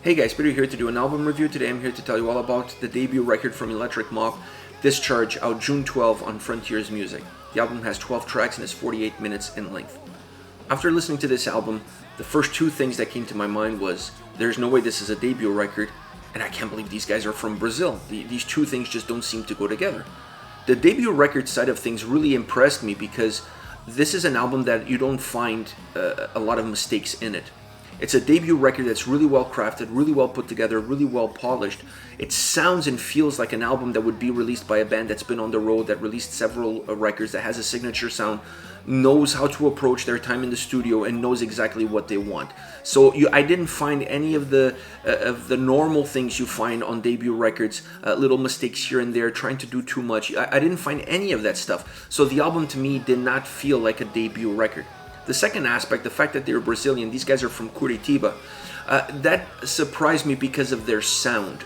Hey guys, Peter here to do an album review. Today I'm here to tell you all about the debut record from Electric Mob, Discharge, out June 12 on Frontiers Music. The album has 12 tracks and is 48 minutes in length. After listening to this album, the first two things that came to my mind was, there's no way this is a debut record, and I can't believe these guys are from Brazil. These two things just don't seem to go together. The debut record side of things really impressed me because this is an album that you don't find a lot of mistakes in it. It's a debut record that's really well crafted, really well put together, really well polished. It sounds and feels like an album that would be released by a band that's been on the road, that released several records, that has a signature sound, knows how to approach their time in the studio, and knows exactly what they want. So I didn't find any of the normal things you find on debut records, little mistakes here and there, trying to do too much. I didn't find any of that stuff. So the album to me did not feel like a debut record. The second aspect, the fact that they're Brazilian, these guys are from Curitiba, that surprised me because of their sound.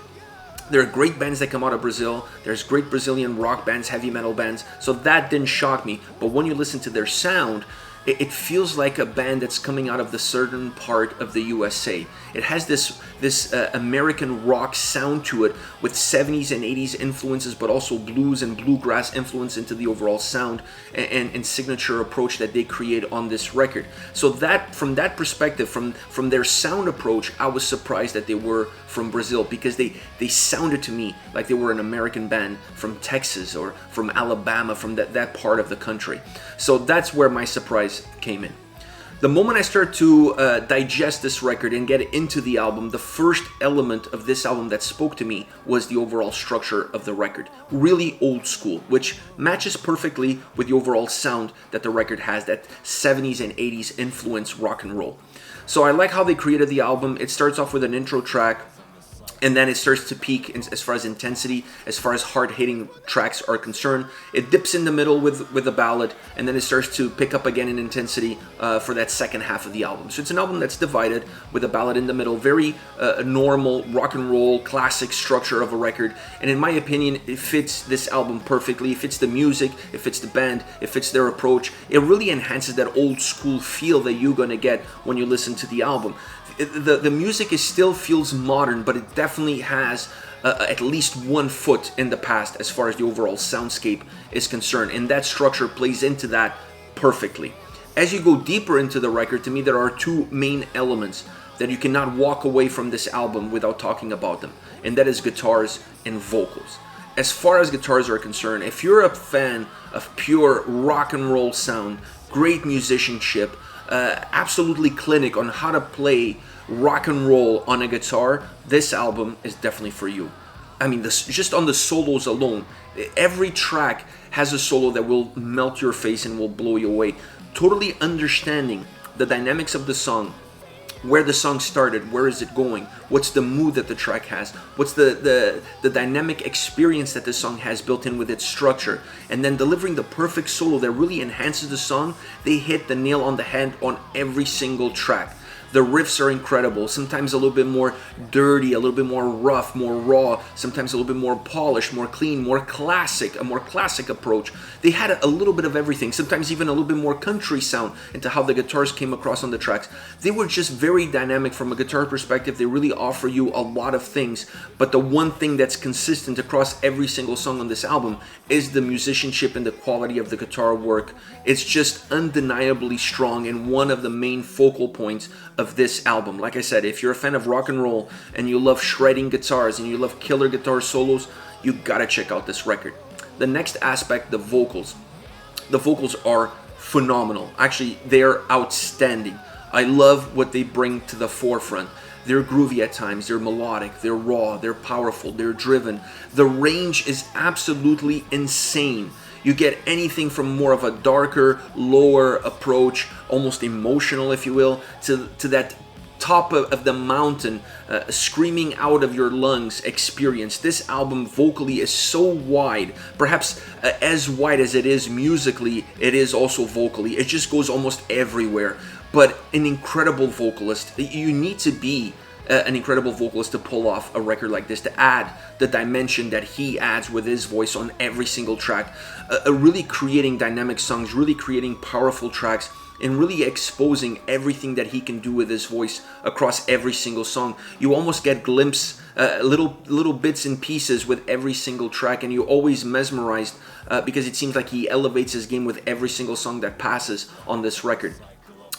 There are great bands that come out of Brazil. There's great Brazilian rock bands, heavy metal bands, so that didn't shock me. But when you listen to their sound, it feels like a band that's coming out of the southern part of the USA. It has this American rock sound to it with 70s and 80s influences, but also blues and bluegrass influence into the overall sound and signature approach that they create on this record. So that, from that perspective, from their sound approach, I was surprised that they were from Brazil, because they sounded to me like they were an American band from Texas or from Alabama, from that part of the country. So that's where my surprise came in. The moment I started to digest this record and get into the album, the first element of this album that spoke to me was the overall structure of the record. Really old school, which matches perfectly with the overall sound that the record has, that 70s and 80s influence rock and roll. So I like how they created the album. It starts off with an intro track, and then it starts to peak as far as intensity, as far as hard-hitting tracks are concerned. It dips in the middle with a ballad, and then it starts to pick up again in intensity for that second half of the album. So it's an album that's divided with a ballad in the middle, very normal rock and roll classic structure of a record. And in my opinion, it fits this album perfectly. It fits the music, it fits the band, it fits their approach. It really enhances that old school feel that you're gonna get when you listen to the album. The music still feels modern, but it definitely has at least 1 foot in the past as far as the overall soundscape is concerned, and that structure plays into that perfectly. As you go deeper into the record, to me there are two main elements that you cannot walk away from this album without talking about them, and that is guitars and vocals. As far as guitars are concerned, if you're a fan of pure rock and roll sound, great musicianship, absolutely clinic on how to play rock and roll on a guitar, this album is definitely for you. I mean, just on the solos alone, every track has a solo that will melt your face and will blow you away. Totally understanding the dynamics of the song, where the song started, where is it going, what's the mood that the track has, what's the dynamic experience that the song has built in with its structure, and then delivering the perfect solo that really enhances the song. They hit the nail on the head on every single track. The riffs are incredible, sometimes a little bit more dirty, a little bit more rough, more raw, sometimes a little bit more polished, more clean, more classic, a more classic approach. They had a little bit of everything, sometimes even a little bit more country sound into how the guitars came across on the tracks. They were just very dynamic from a guitar perspective. They really offer you a lot of things, but the one thing that's consistent across every single song on this album is the musicianship and the quality of the guitar work. It's just undeniably strong and one of the main focal points of this album. Like I said, if you're a fan of rock and roll and you love shredding guitars and you love killer guitar solos, you gotta check out this record. The next aspect, the vocals. The vocals are phenomenal. Actually, they're outstanding. I love what they bring to the forefront. They're groovy at times, they're melodic, they're raw, they're powerful, they're driven. The range is absolutely insane. You get anything from more of a darker, lower approach, almost emotional, if you will, to that top of the mountain, screaming out of your lungs experience. This album vocally is so wide, perhaps as wide as it is musically, it is also vocally. It just goes almost everywhere. But an incredible vocalist. You need to be an incredible vocalist to pull off a record like this, to add the dimension that he adds with his voice on every single track, really creating dynamic songs, really creating powerful tracks and really exposing everything that he can do with his voice across every single song. You almost get little bits and pieces with every single track, and you're always mesmerized because it seems like he elevates his game with every single song that passes on this record.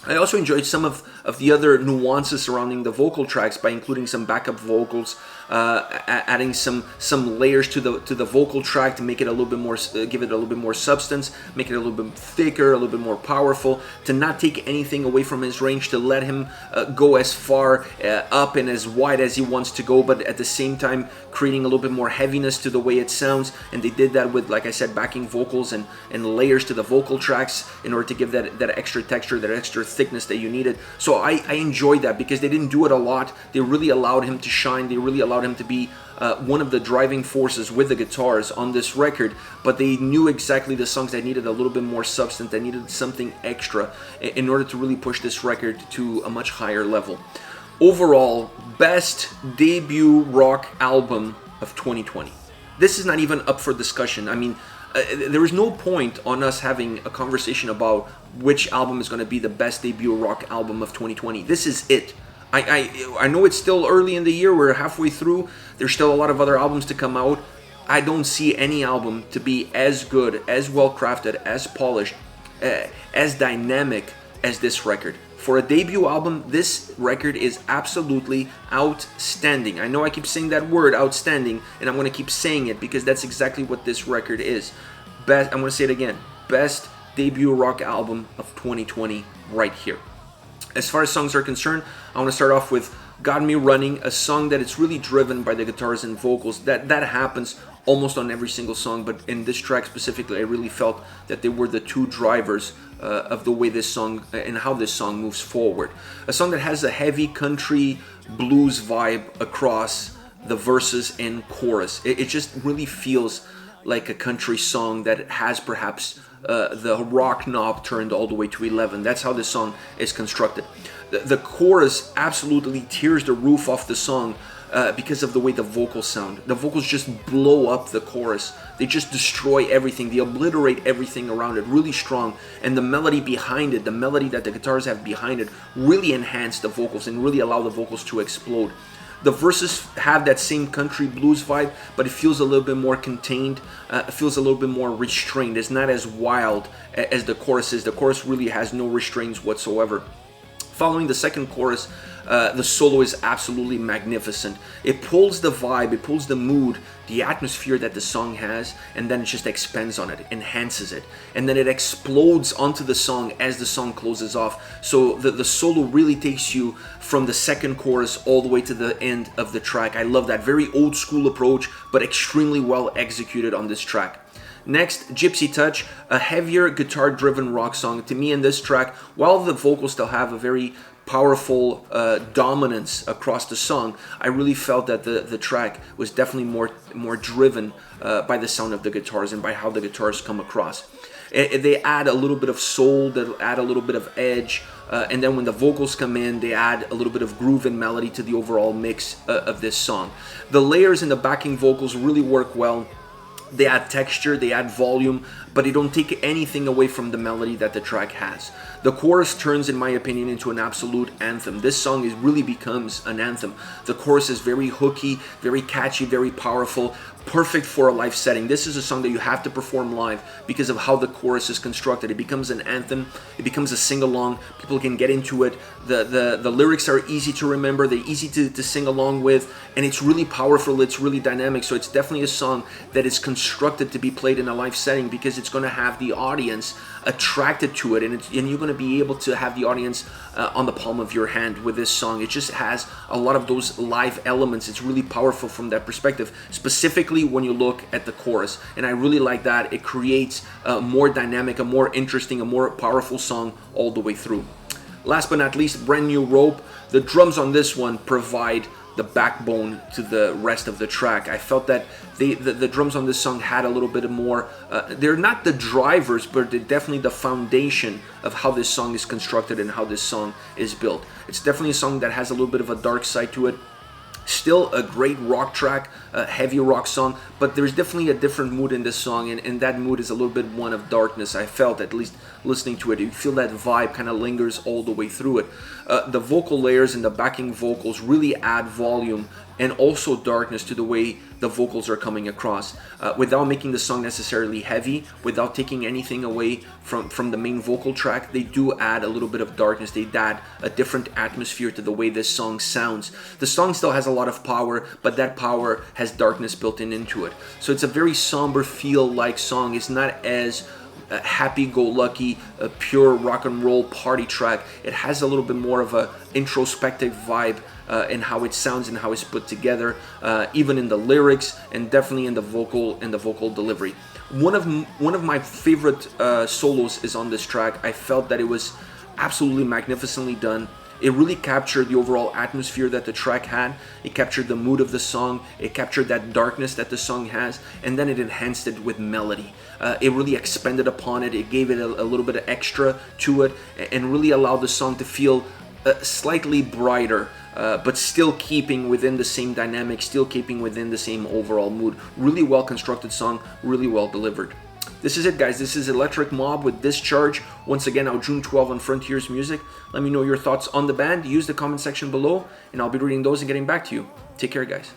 I also enjoyed some of the other nuances surrounding the vocal tracks by including some backup vocals, adding some layers to the vocal track to make it a little bit more, give it a little bit more substance, make it a little bit thicker, a little bit more powerful, to not take anything away from his range, to let him go as far up and as wide as he wants to go, but at the same time creating a little bit more heaviness to the way it sounds. And they did that with, like I said, backing vocals and layers to the vocal tracks in order to give that extra texture, that extra thickness that you needed. So I enjoyed that because they didn't do it a lot. They really allowed him to shine. They really allowed him to be one of the driving forces with the guitars on this record, but they knew exactly the songs that needed a little bit more substance, that needed something extra in order to really push this record to a much higher level. Overall, best debut rock album of 2020. This is not even up for discussion. I mean, there is no point on us having a conversation about which album is going to be the best debut rock album of 2020. This is it. I know it's still early in the year. We're halfway through. There's still a lot of other albums to come out. I don't see any album to be as good, as well crafted, as polished, as dynamic as this record. For a debut album, this record is absolutely outstanding. I know I keep saying that word, outstanding, and I'm going to keep saying it because that's exactly what this record is. I'm going to say it again. Best debut rock album of 2020 right here. As far as songs are concerned, I want to start off with Got Me Running, a song that it's really driven by the guitars and vocals. That happens almost on every single song, but in this track specifically, I really felt that they were the two drivers of the way this song and how this song moves forward. A song that has a heavy country blues vibe across the verses and chorus. It just really feels like a country song that has perhaps the rock knob turned all the way to 11. That's how this song is constructed. The chorus absolutely tears the roof off the song because of the way the vocals sound. The vocals just blow up the chorus. They just destroy everything. They obliterate everything around it really strong. And the melody behind it, the melody that the guitars have behind it, really enhance the vocals and really allow the vocals to explode. The verses have that same country blues vibe, but it feels a little bit more contained. It feels a little bit more restrained. It's not as wild as the chorus is. The chorus really has no restraints whatsoever. Following the second chorus, the solo is absolutely magnificent. It pulls the vibe, it pulls the mood, the atmosphere that the song has, and then it just expands on it, enhances it. And then it explodes onto the song as the song closes off. So the solo really takes you from the second chorus all the way to the end of the track. I love that. Very old school approach, but extremely well executed on this track. Next, Gypsy Touch, a heavier guitar-driven rock song. To me in this track, while the vocals still have a very powerful dominance across the song, I really felt that the track was definitely more driven by the sound of the guitars and by how the guitars come across. They add a little bit of soul, they add a little bit of edge, and then when the vocals come in, they add a little bit of groove and melody to the overall mix of this song. The layers in the backing vocals really work well. They add texture, they add volume, but they don't take anything away from the melody that the track has. The chorus turns, in my opinion, into an absolute anthem. This song really becomes an anthem. The chorus is very hooky, very catchy, very powerful, perfect for a live setting. This is a song that you have to perform live because of how the chorus is constructed. It becomes an anthem, it becomes a sing-along, people can get into it. The lyrics are easy to remember, they're easy to sing along with, and it's really powerful, it's really dynamic. So it's definitely a song that is constructed to be played in a live setting because it's going to have the audience attracted to it, and you're going to be able to have the audience on the palm of your hand with this song. It just has a lot of those live elements. It's really powerful from that perspective, specifically when you look at the chorus, and I really like that. It creates a more dynamic, a more interesting, a more powerful song all the way through. Last but not least, Brand New Rope. The drums on this one provide the backbone to the rest of the track. I felt that the drums on this song had a little bit more, they're not the drivers, but they're definitely the foundation of how this song is constructed and how this song is built. It's definitely a song that has a little bit of a dark side to it, Still a great rock track, a heavy rock song, but there's definitely a different mood in this song, and that mood is a little bit one of darkness. I felt, at least listening to it, you feel that vibe kind of lingers all the way through it. The vocal layers and the backing vocals really add volume and also darkness to the way the vocals are coming across, without making the song necessarily heavy, without taking anything away from the main vocal track. They do add a little bit of darkness. They add a different atmosphere to the way this song sounds. The song still has a lot of power, but that power has darkness built into it. So it's a very somber feel-like song. It's not as happy-go-lucky, a pure rock and roll party track. It has a little bit more of a introspective vibe in how it sounds and how it's put together, even in the lyrics and definitely in the vocal delivery. One of my favorite solos is on this track. I felt that it was absolutely magnificently done. It really captured the overall atmosphere that the track had. It captured the mood of the song. It captured that darkness that the song has, and then it enhanced it with melody. It really expanded upon it. It gave it a little bit of extra to it, and really allowed the song to feel slightly brighter, but still keeping within the same dynamic, still keeping within the same overall mood. Really well constructed song, really well delivered. This is it, guys. This is Electric Mob with Discharge. Once again, out June 12 on Frontiers Music. Let me know your thoughts on the band. Use the comment section below, and I'll be reading those and getting back to you. Take care, guys.